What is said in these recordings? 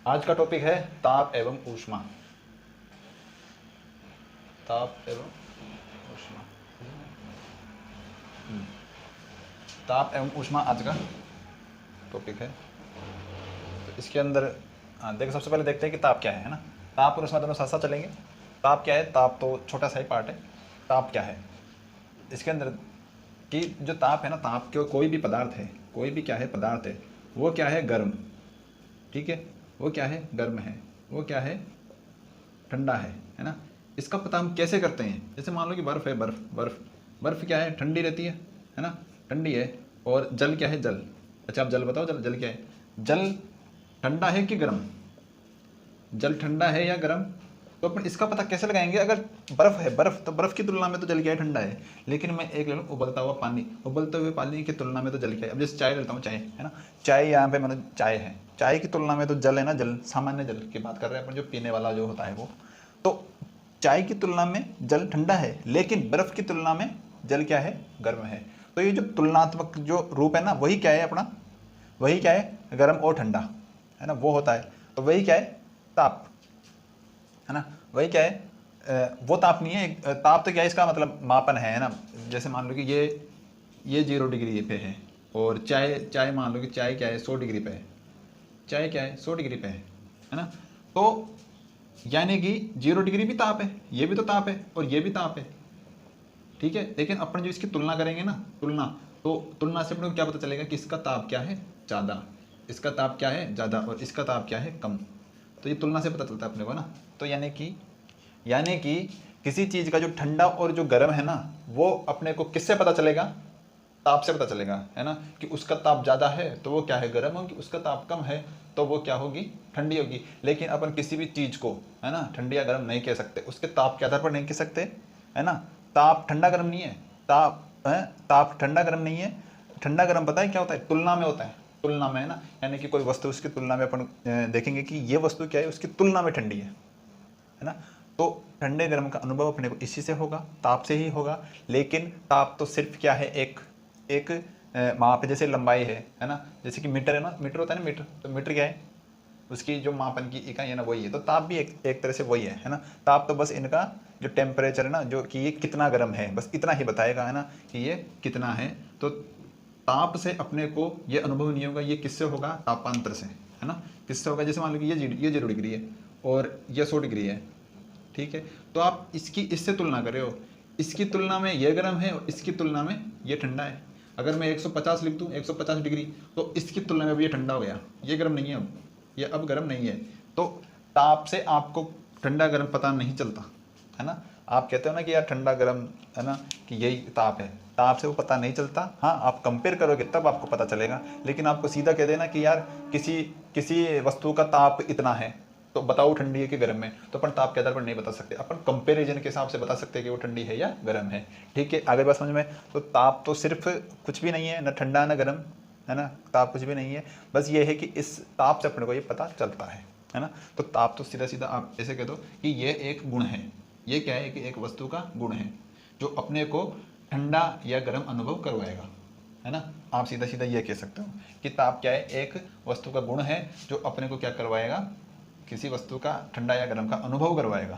आज का टॉपिक है ताप एवं ऊष्मा। ताप एवं ऊष्मा। ताप एवं ऊष्मा आज का टॉपिक है। तो इसके अंदर देखो, सबसे पहले देखते हैं कि ताप क्या है ना। ताप और ऊष्मा दोनों साथ साथ चलेंगे। ताप क्या है? ताप तो छोटा सा ही पार्ट है। ताप क्या है इसके अंदर कि जो ताप है ना, ताप के कोई भी पदार्थ है, कोई भी क्या है पदार्थ है, वो क्या है? गर्म। ठीक है, वो क्या है? गर्म है। वो क्या है? ठंडा है ना। इसका पता हम कैसे करते हैं? जैसे मान लो कि बर्फ़ है, बर्फ़ बर्फ़ बर्फ़ क्या है? ठंडी रहती है ना, ठंडी है। और जल क्या है? जल। अच्छा आप जल बताओ, जल जल क्या है? जल ठंडा है कि गर्म? जल ठंडा है या गर्म? तो अपन इसका पता कैसे लगाएंगे? अगर बर्फ़ है, बर्फ़ तो बर्फ़ की तुलना में तो जल क्या है? ठंडा है। लेकिन मैं एक ले लूँ उबलता हुआ पानी, उबलते हुए पानी की तुलना में तो जल क्या है? अब जैसे चाय लेता हूँ, चाय है ना, चाय यहाँ पे मतलब चाय है, चाय की तुलना में तो जल है ना, जल सामान्य जल की बात कर रहे हैं अपन, जो पीने वाला जो होता है वो। तो चाय की तुलना में जल ठंडा है, लेकिन बर्फ़ की तुलना में जल क्या है? गर्म है। तो ये जो तुलनात्मक जो रूप है ना, वही क्या है अपना? वही क्या है? गर्म और ठंडा, है ना, वो होता है। तो वही क्या है? ताप, है ना। वही क्या है? वो ताप नहीं है। ताप तो क्या है? इसका मतलब मापन है ना। जैसे मान लो कि ये 0 डिग्री पे है, और चाय चाय मान लो कि चाय क्या है? 100 डिग्री पे है। चाय क्या है? 100 डिग्री पे है ना। तो यानी कि 0 डिग्री भी ताप है, ये भी तो ताप है, और ये भी ताप है। ठीक है, लेकिन अपन जो इसकी तुलना करेंगे ना, तुलना, तो तुलना से अपने को क्या पता चलेगा कि इसका ताप क्या है? ज़्यादा। इसका ताप क्या है? ज़्यादा। और इसका ताप क्या है? कम। तो ये तुलना से पता चलता है अपने को ना। तो यानी कि किसी चीज़ का जो ठंडा और जो गर्म है ना, वो अपने को किससे पता चलेगा? ताप से पता चलेगा, है ना। कि उसका ताप ज़्यादा है तो वो क्या है? गर्म होगी। उसका ताप कम है तो वो क्या होगी? ठंडी होगी। लेकिन अपन किसी भी चीज़ को, है ना, ठंडी या गर्म नहीं कह सकते, उसके ताप के आधार पर नहीं कह सकते, है ना। ताप ठंडा गर्म नहीं है। ताप है, ताप ठंडा गर्म नहीं है। ठंडा गर्म पता है क्या होता है? तुलना में होता है, तुलना में, है ना। यानी कि कोई वस्तु, उसकी तुलना में अपन देखेंगे कि ये वस्तु क्या है, उसकी तुलना में ठंडी है ना। तो ठंडे गर्म का अनुभव अपने को इसी से होगा, ताप से ही होगा। लेकिन ताप तो सिर्फ क्या है? एक एक माप है। जैसे लंबाई है ना, जैसे कि मीटर है ना, मीटर होता है ना, मीटर। तो मीटर क्या है? उसकी जो मापन की इकाई है ना, वही है। तो ताप भी एक तरह से वही है ना। ताप तो बस इनका जो टेम्परेचर है ना, जो कि ये कितना गर्म है, बस इतना ही बताएगा, है ना, कि ये कितना है। तो ताप से अपने को ये अनुभव नहीं होगा। ये किससे होगा? तापांतर से, है ना। किससे होगा? जैसे मान लो कि ये 0 डिग्री है और ये 100 डिग्री है। ठीक है, तो आप इसकी इससे तुलना कर रहे हो, इसकी तुलना में ये गर्म है और इसकी तुलना में ये ठंडा है। अगर मैं 150 लिख दूँ, 150 डिग्री, तो इसकी तुलना में अब ये ठंडा हो गया, ये गर्म नहीं है अब, ये अब गर्म नहीं है। तो ताप से आपको ठंडा गर्म पता नहीं चलता, है ना। आप कहते हो ना कि यार ठंडा गर्म, है ना, कि यही ताप है। ताप से वो पता नहीं चलता। हाँ, आप कंपेयर करोगे तब आपको पता चलेगा। लेकिन आपको सीधा कह देना कि यार किसी किसी वस्तु का ताप इतना है, तो बताओ ठंडी है कि गर्म है, तो अपन ताप के आधार पर नहीं बता सकते। अपन कंपेरिजन के हिसाब से बता सकते हैं कि वो ठंडी है या गर्म है। ठीक है, आगे बात समझ में। तो ताप तो सिर्फ कुछ भी नहीं है, ना ठंडा ना गर्म, है ना। ताप कुछ भी नहीं है, बस ये है कि इस ताप से अपने को ये पता चलता है ना। तो ताप तो सीधा सीधा आप ऐसे कह दो कि ये एक गुण है। ये क्या है? कि एक वस्तु का गुण है जो अपने को ठंडा या गर्म अनुभव करवाएगा, है ना। आप सीधा सीधा ये कह सकते हो कि ताप क्या है? एक वस्तु का गुण है जो अपने को क्या करवाएगा? किसी वस्तु का ठंडा या गर्म का अनुभव करवाएगा,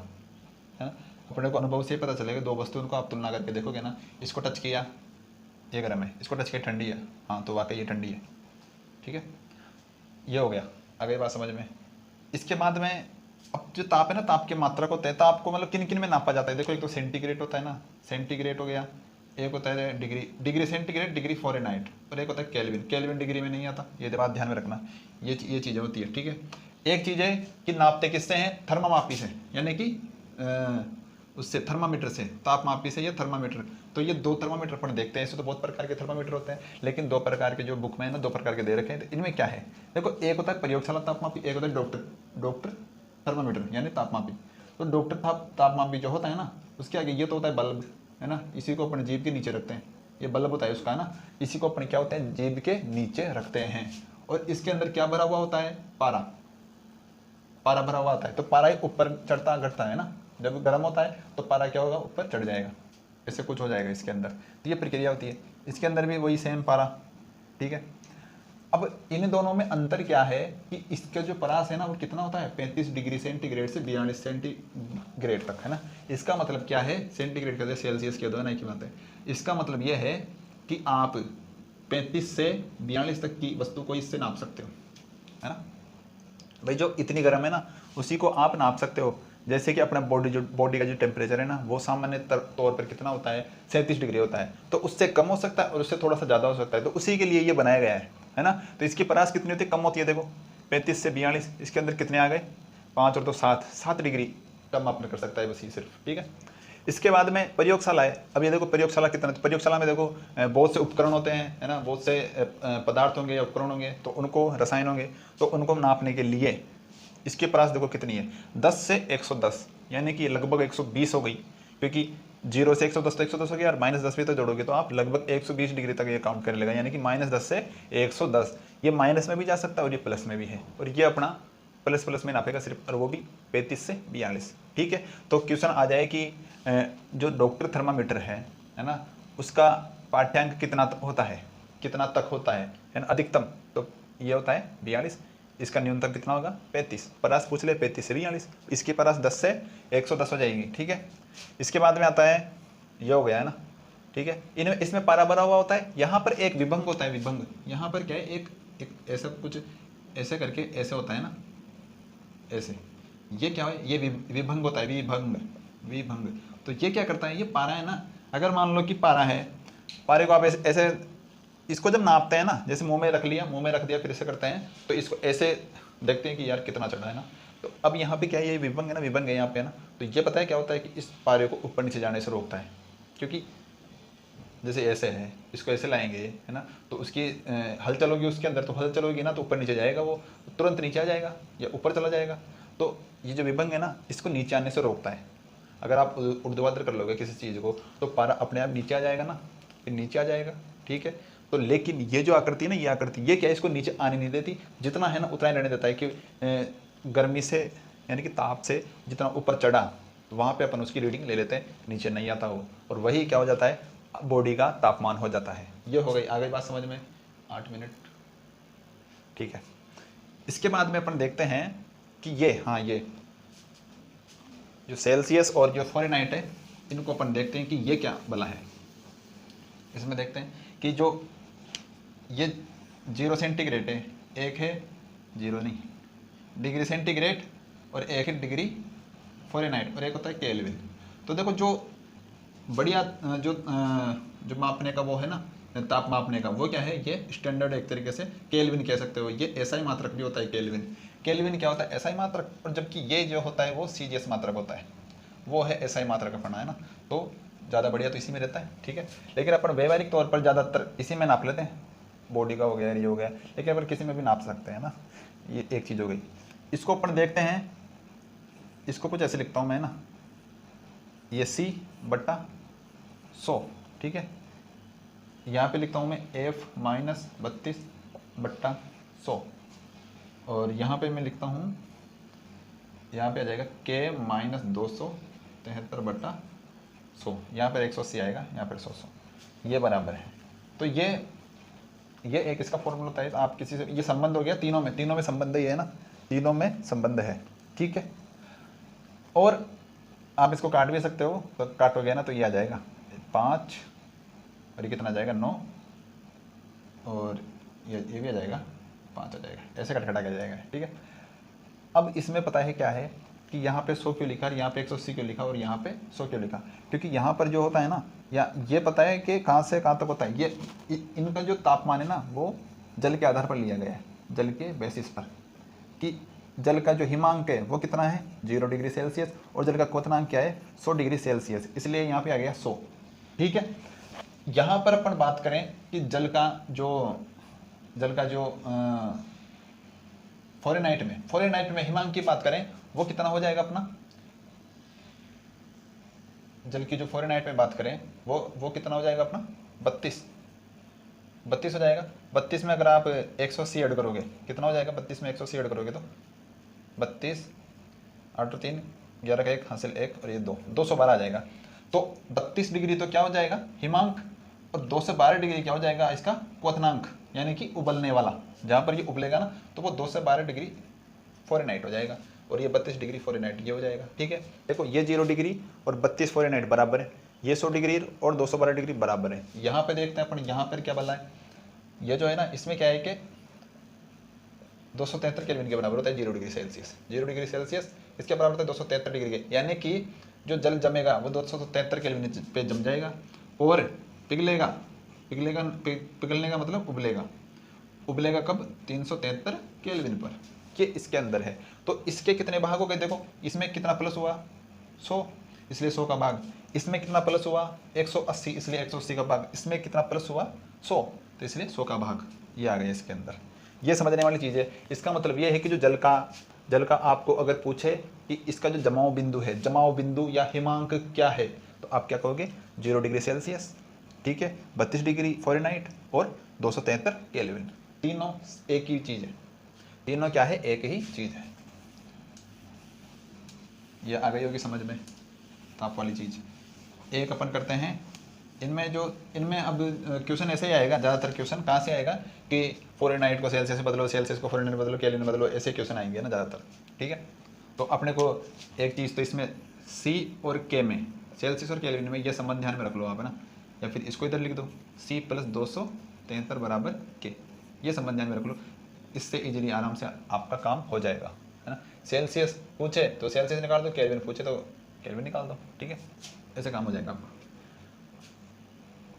है ना। अपने को अनुभव से पता चलेगा। दो वस्तुओं को आप तुलना करके देखोगे ना, इसको टच किया, ये गर्म है, इसको टच किया ठंडी है, हाँ तो वाकई ये ठंडी है। ठीक है, ये हो गया। आगे बात समझ में। इसके बाद में अब जो ताप है ना, ताप की मात्रा को तय, ताप को मतलब किन किन में नापा जाता है? देखो, एक तो सेंटीग्रेड होता है ना, सेंटीग्रेड हो गया। एक होता है degree, degree centigrade, degree Fahrenheit. और एक होता है केल्विन, केल्विन डिग्री में नहीं आता, ये बात ध्यान में रखना। ये चीज़ें होती है। ठीक है, एक चीज़ है कि नापते किससे हैं? थर्मामापी से, यानी कि उससे, थर्मामीटर से, तापमापी से या थर्मामीटर। तो ये दो थर्मामीटर अपन देखते हैं। ऐसे तो बहुत प्रकार के थर्मामीटर होते हैं, लेकिन दो प्रकार के जो बुक में है ना, दो प्रकार के दे रखे हैं। तो इनमें क्या है? देखो, एक होता है प्रयोगशाला तापमापी, एक होता है डॉक्टर थर्मामीटर यानी तापमापी। तो डॉक्टर तापमापी जो होता है ना, उसके आगे ये तो होता है बल्ब, है ना। इसी को अपने जीभ के नीचे रखते हैं, ये बल्ब होता है उसका, है ना। इसी को अपन क्या होता है? जीभ के नीचे रखते हैं। और इसके अंदर क्या भरा हुआ होता है? पारा, पारा भरा हुआ आता है। तो पारा ही ऊपर चढ़ता घटता है ना। जब गर्म होता है तो पारा क्या होगा? ऊपर चढ़ जाएगा, ऐसे कुछ हो जाएगा इसके अंदर। तो ये प्रक्रिया होती है। इसके अंदर भी वही सेम पारा। ठीक है, अब इन दोनों में अंतर क्या है कि इसका जो परास है ना वो कितना होता है 35 डिग्री सेंटीग्रेड से 42 सेंटीग्रेड तक है ना। इसका मतलब क्या है, सेंटीग्रेड कहते हैं सेल्सियस के दो है ना, एक ही बात है। इसका मतलब यह है कि आप 35 से 42 तक की वस्तु को इससे नाप सकते हो, है ना। भाई जो इतनी गर्म है ना उसी को आप नाप सकते हो। जैसे कि अपना बॉडी का जो टेम्परेचर है ना वो सामान्य तौर पर कितना होता है 37 डिग्री होता है, तो उससे कम हो सकता है और उससे थोड़ा सा ज़्यादा हो सकता है, तो उसी के लिए ये बनाया गया है ना। तो इसकी परास कितनी होती है, कम होती है। देखो 35 से 42, इसके अंदर कितने आ गए 5 और 2 7 डिग्री कम आपने कर सकता है बस ये सिर्फ, ठीक है। इसके बाद में प्रयोगशाला है। अब ये देखो प्रयोगशाला कितना, तो प्रयोगशाला में देखो बहुत से उपकरण होते हैं, है ना, बहुत से पदार्थ होंगे या उपकरण होंगे, तो उनको रसायन होंगे, तो उनको नापने के लिए इसके परास देखो कितनी है 10 से 110, यानी कि लगभग 120 हो गई, क्योंकि 0 से 110 तो 110 हो गया और -10 भी तो जोड़ोगे तो आप लगभग 120 डिग्री तक ये काउंट करने लगा, यानी कि -10 से 110। ये माइनस में भी जा सकता है और ये प्लस में भी है, और ये अपना प्लस प्लस में नापेगा सिर्फ, और वो भी 35 से 42, ठीक है। तो क्वेश्चन आ जाए कि जो डॉक्टर थर्मामीटर है ना, उसका पाठ्यांक कितना होता है, कितना तक होता है ना, अधिकतम, तो ये होता है 42, इसका न्यूनतम कितना होगा 35। परास पूछ ले 35 से 42, इसकी परास 10 से 110 हो जाएगी, ठीक है। इसके बाद में आता है, ये हो गया है ना, ठीक है। इनमें इसमें पारा भरा हुआ होता है, यहाँ पर एक विभंग होता है, विभंग यहाँ पर क्या है, एक ऐसा कुछ ऐसे करके ऐसे होता है ना, ऐसे, ये क्या है, ये विभंग होता है, विभंग। तो ये क्या करता है, ये पारा है ना, अगर मान लो कि पारा है, पारे को आप ऐसे इसको जब नापते हैं ना, जैसे मुंह में रख लिया, मुंह में रख दिया, फिर ऐसे करते हैं, तो इसको ऐसे देखते हैं कि यार कितना चढ़ा है ना। तो अब यहाँ पे क्या है, ये विभंग है ना, विभंग है यहाँ पे है ना, तो ये पता है क्या होता है कि इस पारे को ऊपर नीचे जाने से रोकता है, क्योंकि जैसे ऐसे है, इसको ऐसे लाएंगे, है ना, तो उसकी हल चलोगी उसके अंदर, तो हल चलोगी ना तो ऊपर नीचे जाएगा, वो तुरंत नीचे आ जाएगा या ऊपर चला जाएगा। तो ये जो विभंग है ना, इसको नीचे आने से रोकता है। अगर आप ऊर्ध्वाधर कर लोगे किसी चीज़ को तो पारा अपने आप नीचे आ जाएगा ना, फिर नीचे आ जाएगा, ठीक है। तो लेकिन ये जो आकृति है ना, ये आकृति ये क्या है, इसको नीचे आने नहीं देती, जितना है ना उतना ही रहने देता है, कि गर्मी से यानी कि ताप से जितना ऊपर चढ़ा तो वहाँ पे अपन उसकी रीडिंग ले लेते हैं, नीचे नहीं आता वो, और वही क्या हो जाता है, बॉडी का तापमान हो जाता है। ये हो गई, आ गई बात समझ में, 8 मिनट, ठीक है। इसके बाद में अपन देखते हैं कि ये, हाँ, ये जो सेल्सियस और जो फ़ारेनहाइट है, इनको अपन देखते हैं कि ये क्या भला है। इसमें देखते हैं कि जो ये 0 सेंटीग्रेड है, एक है 0 नहीं डिग्री सेंटीग्रेड, और एक है डिग्री फ़ारेनहाइट, और एक होता है केल्विन। तो देखो जो बढ़िया जो मापने का वो है ना, ताप मापने का, वो क्या है, ये स्टैंडर्ड एक तरीके से केल्विन कह सकते हो। ये एसआई मात्रक भी होता है केल्विन। केल्विन क्या होता है, एसआई मात्रक, और जबकि ये जो होता है वो सीजीएस मात्रक होता है, वो है एसआई मात्रक का पढ़ना है ना, तो ज़्यादा बढ़िया तो इसी में रहता है, ठीक है। लेकिन अपन व्यवहारिक तौर पर ज़्यादातर इसी में नाप लेते हैं, बॉडी का हो गया, ये हो गया, लेकिन अपन किसी में भी नाप सकते हैं ना। ये एक चीज़ हो गई। इसको अपन देखते हैं, इसको कुछ ऐसे लिखता हूँ मैं ना, ये C/100, ठीक है। यहाँ पे लिखता हूँ मैं F-32/100, और यहाँ पे मैं लिखता हूँ, यहाँ पे आ जाएगा K-273/100, यहाँ पर 180 आएगा, यहाँ पर 100, ये बराबर है। तो ये एक इसका फॉर्मूला होता है। तो आप किसी से, ये संबंध हो गया, तीनों में संबंध ही है ना, तीनों में संबंध है, ठीक है। और आप इसको काट भी सकते हो, तो काटोगे ना तो ये आ जाएगा 5, और ये कितना आ जाएगा 9, और ये भी आ जाएगा 5 आ जाएगा, ऐसे कट कटा के जाएगा, ठीक है। अब इसमें पता है क्या है कि यहाँ पे 100 क्यों लिखा, और यहाँ पे 180 क्यों लिखा, और यहाँ पे 100 क्यों लिखा, क्योंकि यहाँ पर जो होता है ना, या ये पता है कि कहाँ से कहाँ तक होता है, ये इनका जो तापमान है ना वो जल के आधार पर लिया गया है, जल के बेसिस पर, कि जल का जो हिमांक है वो कितना है 0 डिग्री सेल्सियस, और जल का क्वथनांक क्या है 100 डिग्री सेल्सियस, इसलिए यहाँ पे आ गया 100, ठीक है। यहाँ पर अपन बात करें कि जल का जो फ़ारेनहाइट में हिमांक की बात करें, वो कितना हो जाएगा अपना, जल की जो फ़ारेनहाइट में बात करें वो कितना हो जाएगा अपना 32 हो जाएगा। 32 में अगर आप 180 ऐड करोगे कितना हो जाएगा, 32 में 180 ऐड करोगे तो 32 8 और 3 11 का 1 हासिल 1, और ये 212 आ जाएगा। तो 32 डिग्री तो क्या हो जाएगा हिमांक, और 2 से 12 डिग्री क्या हो जाएगा इसका क्वथनांक, यानी कि उबलने वाला, जहाँ पर ये उबलेगा ना तो वो 2 से 12 डिग्री फ़ारेनहाइट हो जाएगा, और ये 32 डिग्री फ़ारेनहाइट ये हो जाएगा। ठीक है, देखो ये 0 डिग्री और 32 फ़ारेनहाइट बराबर है, ये 100 डिग्री और 212 डिग्री बराबर है। यहाँ पे देखते हैं अपन, यहाँ पर क्या बना है, ये जो है ना इसमें क्या है कि 273 केल्विन के बराबर होता है 0 डिग्री सेल्सियस। 0 डिग्री सेल्सियस इसके बराबर होता है 273 डिग्री के, यानी कि जो जल जमेगा वो 273 केल्विन पे जम जाएगा और पिघलेगा, पिघलने का मतलब उबलेगा, उबलेगा कब 373 केल्विन पर, ये इसके अंदर है। तो इसके कितने भाग हो गए, देखो इसमें कितना प्लस हुआ 100, इसलिए 100 का भाग, इसमें कितना प्लस हुआ 180, इसलिए 180 का भाग, इसमें कितना प्लस हुआ 100, तो इसलिए 100 का भाग, ये आ गया इसके अंदर। ये समझने वाली चीज़ है। इसका मतलब ये है कि जो जल का आपको अगर पूछे कि इसका जो जमाव बिंदु है, जमाव बिंदु या हिमांक क्या है, तो आप क्या कहोगे 0 डिग्री सेल्सियस, ठीक है, 32 डिग्री फ़ारेनहाइट और 273 केल्विन, तीनों एक ही चीज़ है, तीनों क्या है एक ही चीज़ है। ये आ गई होगी समझ में ताप वाली चीज़। एक अपन करते हैं इनमें अब क्वेश्चन ऐसे ही आएगा, ज़्यादातर क्वेश्चन कहाँ से आएगा कि फ़ारेनहाइट को सेल्सियस बदलो, सेल्सियस को फ़ारेनहाइट बदलो, केल्विन बदलो, ऐसे क्वेश्चन आएंगे ना ज़्यादातर। ठीक है, तो अपने को एक चीज़ तो इसमें C और K में, सेल्सियस और केल्विन में ये संबंध ध्यान में रख लो आप, है ना, या फिर इसको इधर लिख दो C + 273 बराबर K, ये संबंध ध्यान में रख लो, इससे इजीली आराम से आपका काम हो जाएगा, है ना। सेल्सियस पूछे तो सेल्सियस निकाल दो, केल्विन पूछे तो केल्विन निकाल दो, ठीक है, ऐसे काम हो जाएगा आपका।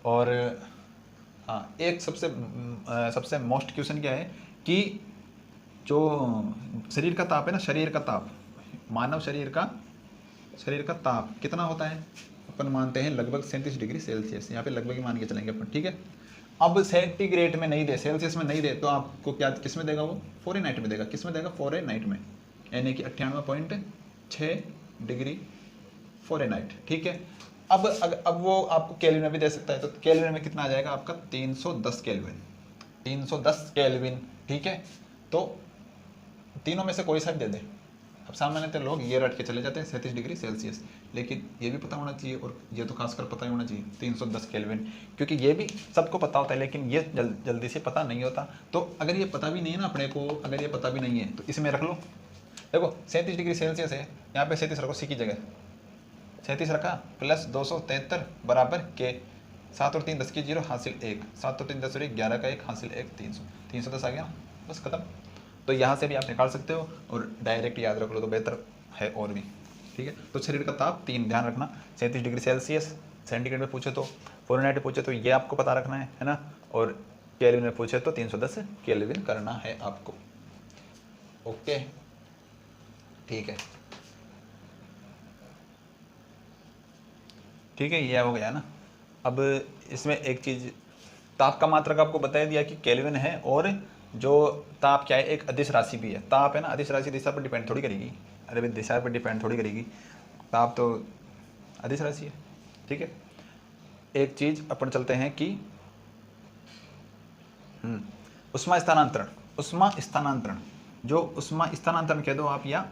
और हाँ, एक सबसे मोस्ट क्वेश्चन क्या है कि जो शरीर का ताप है ना, शरीर का ताप, मानव शरीर का ताप कितना होता है, अपन मानते हैं लगभग 37 डिग्री सेल्सियस, यहाँ पे लगभग ही मान के चलेंगे अपन, ठीक है। अब सेंटीग्रेड में नहीं दे, सेल्सियस में नहीं दे, तो आपको क्या किस में देगा वो, फ़ारेनहाइट में देगा, किस में देगा फ़ारेनहाइट में, यानी कि 98.6 डिग्री फ़ारेनहाइट, ठीक है। अब वो आपको केल्विन में भी दे सकता है, तो केल्विन में कितना आ जाएगा आपका 310 केल्विन, 310 केल्विन, ठीक है। तो तीनों में से कोई सा भी दे दे। अब सामान्यतः लोग ये रट के चले जाते हैं 37 डिग्री सेल्सियस, लेकिन ये भी पता होना चाहिए, और ये तो खासकर पता ही होना चाहिए 310 केल्विन, क्योंकि ये भी सबको पता होता है, लेकिन ये जल्दी से पता नहीं होता। तो अगर ये पता भी नहीं है ना अपने को, अगर ये पता भी नहीं है तो इसमें रख लो, देखो 37 डिग्री सेल्सियस है, यहाँ पे 37 रखो, सी की जगह 37 रखा, प्लस 273 बराबर के, 7 और 3 10 की 0 हासिल 1, 7 और 3 10 और 1 11 का 1 हासिल 1, 310 आ गया, बस खत्म। तो यहाँ से भी आप निकाल सकते हो, और डायरेक्ट याद रख लो तो बेहतर है और भी, ठीक है। तो शरीर का ताप 3 ध्यान रखना, 37 डिग्री सेल्सियस सेंटीग्रेड में पूछे तो, फ़ारेनहाइट में पूछे तो ये आपको पता रखना है ना, और केल्विन में पूछे तो 310 केल्विन करना है आपको। ओके, ठीक है, ठीक है, ये हो गया ना। अब इसमें एक चीज़, ताप का मात्रक आपको बता दिया कि केल्विन है, और जो ताप क्या है एक अदिश राशि भी है, ताप है ना, अदिश राशि दिशा पर डिपेंड थोड़ी करेगी, अरे भाई दिशा पर डिपेंड थोड़ी करेगी, ताप तो अदिश राशि है, ठीक है। एक चीज़ अपन चलते हैं कि उष्मा स्थानांतरण, जो उष्मा स्थानांतरण कह दो आप, या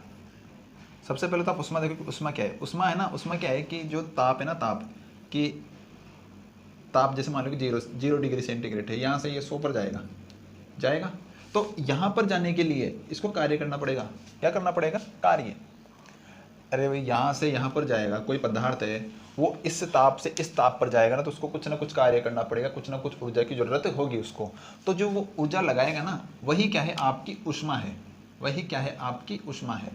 सबसे पहले तो आप उष्मा देखो कि उष्मा क्या है। उष्मा है ना, उष्मा क्या है कि जो ताप है ना, ताप जैसे मान लो कि 0 डिग्री सेंटीग्रेड है, यहाँ से ये 100 पर जाएगा, तो यहाँ पर जाने के लिए इसको कार्य करना पड़ेगा। क्या करना पड़ेगा? कार्य। अरे भाई यहाँ से यहाँ पर जाएगा, कोई पदार्थ है वो इस ताप से इस ताप पर जाएगा ना, तो उसको कुछ ना कुछ कार्य करना पड़ेगा, कुछ ना कुछ ऊर्जा की जरूरत होगी उसको। तो जो वो ऊर्जा लगाएगा ना, वही क्या है? आपकी ऊष्मा है, वही क्या है? आपकी ऊष्मा है।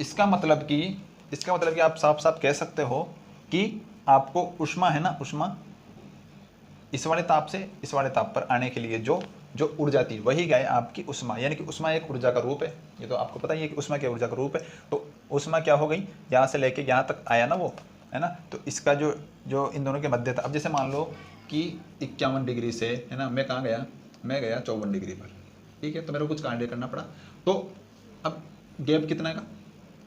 इसका मतलब कि आप साफ साफ कह सकते हो कि आपको ऊष्मा है ना, ऊष्मा इस वाले ताप से इस वाले ताप पर आने के लिए जो ऊर्जा थी, वही क्या है? आपकी ऊष्मा। यानी कि ऊष्मा एक ऊर्जा का रूप है, ये तो आपको पता ही है कि ऊष्मा क्या ऊर्जा का रूप है। तो ऊष्मा क्या हो गई, यहाँ से लेके यहाँ तक आया ना वो, है ना। तो इसका जो इन दोनों के मध्य था, अब जैसे मान लो कि 51 डिग्री से, है ना, मैं कहाँ गया? मैं गया 54 डिग्री पर, ठीक है। तो मेरे को कुछ कार्य करना पड़ा। तो अब गैप कितना का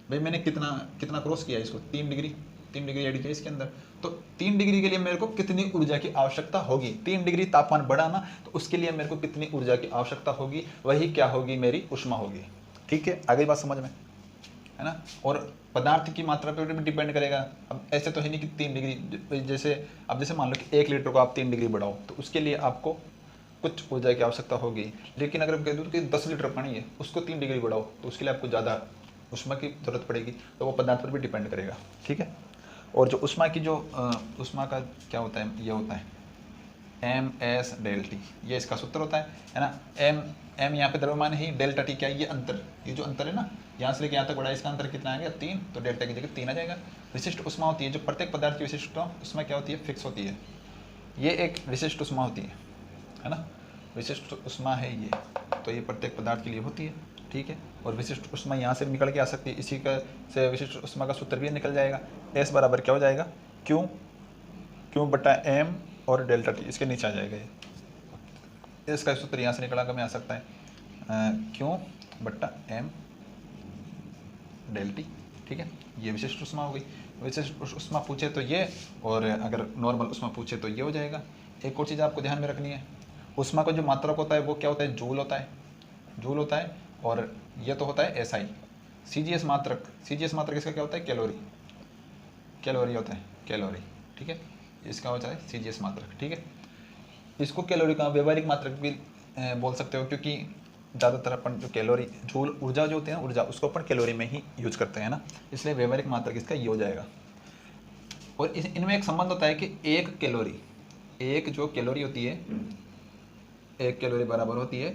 भाई, मैंने कितना क्रॉस किया इसको? 3 डिग्री ऐड किया इसके अंदर। तो 3 डिग्री के लिए मेरे को कितनी ऊर्जा की आवश्यकता होगी? 3 डिग्री तापमान बढ़ा ना, तो उसके लिए मेरे को कितनी ऊर्जा की आवश्यकता होगी? वही क्या होगी? मेरी ऊष्मा होगी। ठीक है, आ गई बात समझ में? है ना। और पदार्थ की मात्रा पर भी डिपेंड करेगा। अब ऐसे तो है नहीं कि 3 डिग्री, जैसे अब जैसे मान लो कि 1 लीटर को आप 3 डिग्री बढ़ाओ तो उसके लिए आपको कुछ ऊर्जा की आवश्यकता होगी। लेकिन अगर कह दूँ कि 10 लीटर पानी है उसको 3 डिग्री बढ़ाओ तो उसके लिए आपको ज़्यादा ऊष्मा की जरूरत पड़ेगी। तो वो पदार्थ पर भी डिपेंड करेगा, ठीक है। और जो ऊष्मा की जो ऊष्मा का क्या होता है, ये होता है एम एस डेल टी, ये इसका सूत्र होता है ना। एम यहाँ पे द्रव्यमान है, डेल्टा टी क्या है, ये अंतर, ये जो अंतर है ना यहाँ से लेके यहाँ तक बढ़ा, इसका अंतर कितना आ गया 3, तो डेल्टा की जगह 3 आ जाएगा। विशिष्ट ऊष्मा होती है जो प्रत्येक पदार्थ की विशिष्ट ऊष्मा क्या होती है, फिक्स होती है। ये एक विशिष्ट ऊष्मा होती है ना, विशिष्ट ऊष्मा है ये, तो ये प्रत्येक पदार्थ के लिए होती है, ठीक है। और विशिष्ट ऊष्मा यहाँ से निकल के आ सकती है, इसी का से विशिष्ट ऊष्मा का सूत्र भी निकल जाएगा। एस बराबर क्या हो जाएगा, क्यू बटा एम और डेल्टा टी, इसके नीचे आ जाएगा ये। इसका सूत्र यहाँ से निकला कर में आ सकता है क्यू बटा एम डेल टी, ठीक है। ये विशिष्ट ऊष्मा हो गई। विशिष्ट ऊष्मा पूछे तो ये, और अगर नॉर्मल ऊष्मा पूछे तो ये हो जाएगा। एक और चीज़ आपको ध्यान में रखनी है, ऊष्मा का जो मात्रक होता है वो क्या होता है, जूल होता है, जूल होता है। और ये तो होता है एसआई। सीजीएस मात्रक इसका क्या होता है, कैलोरी होता है, कैलोरी, ठीक है। इसका होता है सीजीएस मात्रक, ठीक है। इसको कैलोरी का व्यवहारिक मात्रक भी बोल सकते हो, क्योंकि ज़्यादातर अपन जो कैलोरी जूल ऊर्जा जो होती है ना, ऊर्जा उसको अपन कैलोरी में ही यूज करते हैं ना, इसलिए व्यवहारिक मात्रक इसका ये हो जाएगा। और इनमें एक संबंध होता है कि एक जो कैलोरी होती है, एक कैलोरी बराबर होती है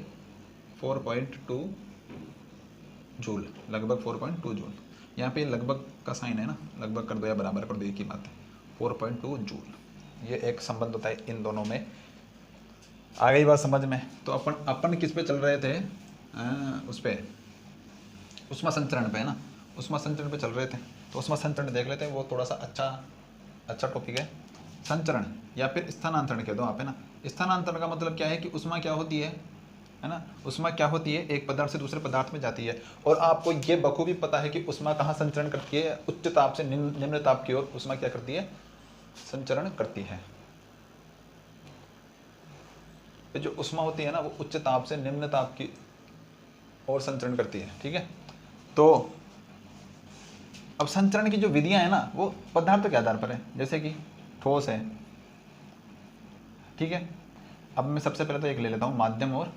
4.2 जूल, लगभग 4.2 जूल। यहाँ पे लगभग का साइन है ना, लगभग कर दो या बराबर कर दो, एक ही बात है, 4.2 जूल। ये एक संबंध होता है इन दोनों में। आ गई बात समझ में। तो अपन किस पे चल रहे थे, उस पे ऊष्मा संचरण पे है ना, ऊष्मा संचरण पे चल रहे थे। तो ऊष्मा संचरण देख लेते हैं, वो थोड़ा सा अच्छा टॉपिक है। संचरण या फिर स्थानांतरण कह दो आप, है ना। स्थानांतरण का मतलब क्या है कि ऊष्मा क्या होती है ना, ऊष्मा क्या होती है, एक पदार्थ से दूसरे पदार्थ में जाती है। और आपको ये बखूबी पता है कि ऊष्मा कहाँ संचरण करती है, उच्च ताप से निम्न ताप की ओर ऊष्मा क्या करती है, संचरण करती है। जो ऊष्मा होती है ना वो उच्च ताप से निम्न ताप की ओर संचरण करती है, ठीक है। तो अब संचरण की जो विधियां है ना वो पदार्थ के आधार पर है, जैसे कि ठोस है, ठीक है। अब मैं सबसे पहले तो एक ले लेता हूँ, माध्यम और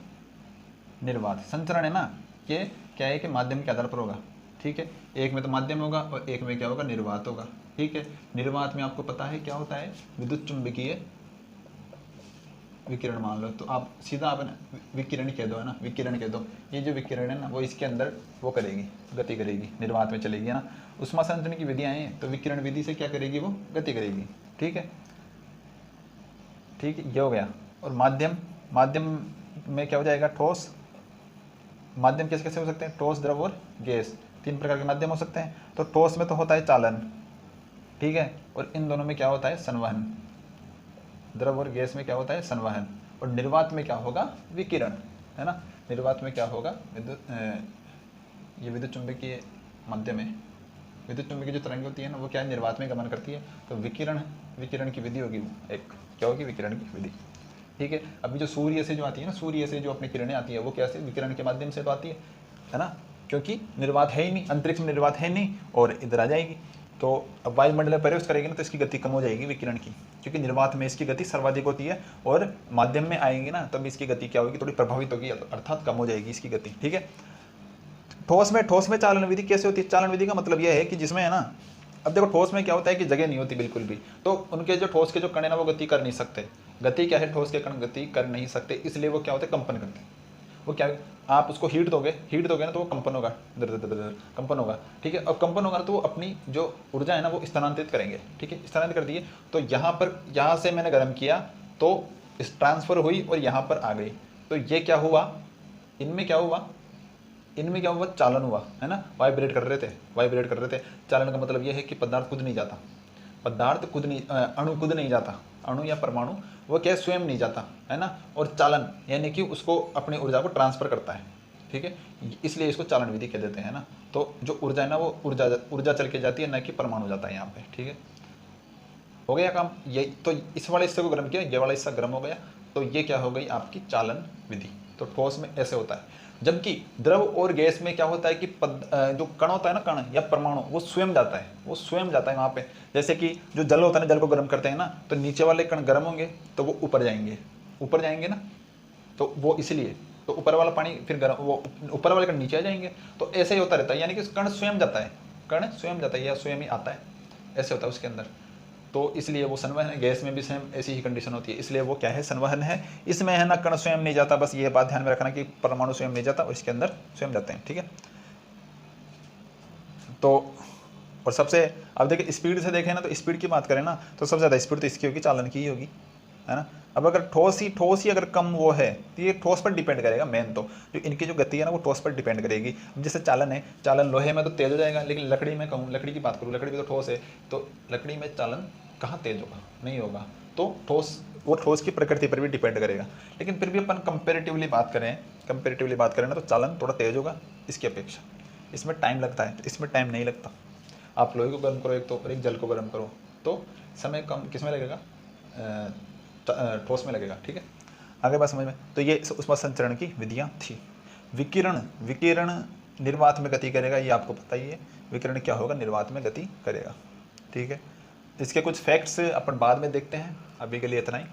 निर्वात। संचरण है ना, ये क्या है कि माध्यम के आधार पर होगा, ठीक है। एक में तो माध्यम होगा और एक में क्या होगा, निर्वात होगा, ठीक है। निर्वात में आपको पता है क्या होता है, विद्युत चुंबकीय विकिरण मान लो, तो आप सीधा आप विकिरण कह दो, है ना, विकिरण कह दो। ये जो विकिरण है ना वो इसके अंदर वो करेगी, गति करेगी, निर्वात में चलेगी, है ना। ऊष्मा संचरण की विधियाँ हैं तो विकिरण विधि से क्या करेगी, वो गति करेगी, ठीक है, ठीक है। ये हो गया। और माध्यम में क्या हो जाएगा, ठोस। माध्यम कैसे कैसे हो सकते हैं, ठोस, द्रव और गैस, 3 प्रकार के माध्यम हो सकते हैं। तो ठोस में तो होता है चालन, ठीक है। और इन दोनों में क्या होता है, संवहन। द्रव और गैस में क्या होता है, संवहन। और निर्वात में क्या होगा, विकिरण, है ना। निर्वात में क्या होगा, ये विद्युत चुंबकीय माध्यम है, विद्युत चुंबकीय जो तरंग होती है ना वो क्या है, निर्वात में गमन करती है। तो विकिरण की विधि होगी, एक क्या होगी, विकिरण की विधि, ठीक है। अभी जो सूर्य से जो आती है ना, सूर्य से जो अपनी किरणें आती है वो कैसे, विकिरण के माध्यम से तो आती है ना, क्योंकि निर्वात है ही नहीं, अंतरिक्ष में निर्वात है नहीं, और इधर आ जाएगी। तो अब वायुमंडल में प्रवेश करेगी ना तो इसकी गति कम हो जाएगी विकिरण की, क्योंकि निर्वात में इसकी गति सर्वाधिक होती है, और माध्यम में आएंगे ना तब इसकी गति क्या होगी, थोड़ी प्रभावित होगी, अर्थात कम हो जाएगी इसकी गति, ठीक है। ठोस में चालन विधि कैसे होती है, चालन विधि का मतलब यह है कि जिसमें है ना, अब देखो ठोस में क्या होता है कि जगह नहीं होती बिल्कुल भी, तो उनके जो ठोस के जो कण है ना वो गति कर नहीं सकते। गति क्या है, ठोस के कण गति कर नहीं सकते, इसलिए वो क्या होते हैं, कंपन करते हैं। वो क्या, आप उसको हीट दोगे ना तो वो कंपन होगा, कंपन होगा, ठीक है। अब कंपन होगा ना तो वो अपनी जो ऊर्जा है ना वो स्थानांतरित करेंगे, ठीक है, स्थानांतरित कर दिए। तो यहाँ से मैंने गर्म किया तो इस ट्रांसफर हुई और यहाँ पर आ गई, तो ये क्या हुआ, इनमें क्या हुआ, चालन हुआ, है ना, वाइब्रेट कर रहे थे। चालन का मतलब ये है कि पदार्थ खुद नहीं जाता, अणु खुद नहीं जाता, अणु या परमाणु वो क्या स्वयं नहीं जाता, है ना। और चालन यानी कि उसको अपनी ऊर्जा को ट्रांसफर करता है, ठीक है, इसलिए इसको चालन विधि कह देते हैं ना। तो जो ऊर्जा है ना वो ऊर्जा चल के जाती है, न कि परमाणु जाता है यहाँ पे, ठीक है। हो गया काम, ये तो इस वाले हिस्से को गर्म किया, ये वाला हिस्सा गर्म हो गया, तो ये क्या हो गई आपकी चालन विधि। तो ठोस में ऐसे होता है। जबकि द्रव और गैस में क्या होता है कि जो कण होता है ना, कण या परमाणु, वो स्वयं जाता है, वो स्वयं जाता है वहाँ पे। जैसे कि जो जल होता है ना, जल को गर्म करते हैं ना, तो नीचे वाले कण गर्म होंगे तो वो ऊपर जाएंगे, ऊपर जाएंगे ना, तो वो इसलिए, तो ऊपर वाला पानी फिर गर्म, वो ऊपर वाले कण नीचे आ जाएंगे। तो ऐसे ही होता रहता है, यानी कि कण स्वयं जाता है, कण स्वयं जाता है या स्वयं ही आता है, ऐसे होता है उसके अंदर। तो इसलिए वो संवहन है। गैस में भी सेम ऐसी ही कंडीशन होती है, इसलिए वो क्या है, संवहन है। इसमें है ना कण स्वयं नहीं जाता, बस ये बात ध्यान में रखना कि परमाणु स्वयं नहीं जाता और इसके अंदर स्वयं जाते हैं, ठीक है। तो और सबसे, अब देखिए स्पीड से देखें ना, तो स्पीड की बात करें ना, तो सबसे ज़्यादा स्पीड तो इसकी होगी, चालन की ही होगी, है ना। अब अगर ठोस ही अगर कम वो है, तो ये ठोस पर डिपेंड करेगा मेन, तो जो इनकी जो गति है ना वो ठोस पर डिपेंड करेगी। जैसे चालन है, चालन लोहे में तो तेज हो जाएगा, लेकिन लकड़ी में कहूँ, लकड़ी की बात करूँ, लकड़ी भी तो ठोस है, तो लकड़ी में चालन कहाँ तेज होगा, नहीं होगा। तो ठोस, वो ठोस की प्रकृति पर भी डिपेंड करेगा। लेकिन फिर भी अपन कंपेरेटिवली बात करें ना, तो चालन थोड़ा तेज होगा इसकी अपेक्षा। इसमें टाइम लगता है, इसमें टाइम नहीं लगता। आप लोहे को गर्म करो एक तो, और एक जल को गर्म करो, तो समय कम किस में लगेगा, ठोस में लगेगा, ठीक है। आगे बात समझ में। तो ये उष्मा संचरण की विधियाँ थी। विकिरण निर्वात में गति करेगा, ये आपको पता ही है। विकिरण क्या होगा, निर्वात में गति करेगा, ठीक है। इसके कुछ फैक्ट्स अपन बाद में देखते हैं, अभी के लिए इतना ही।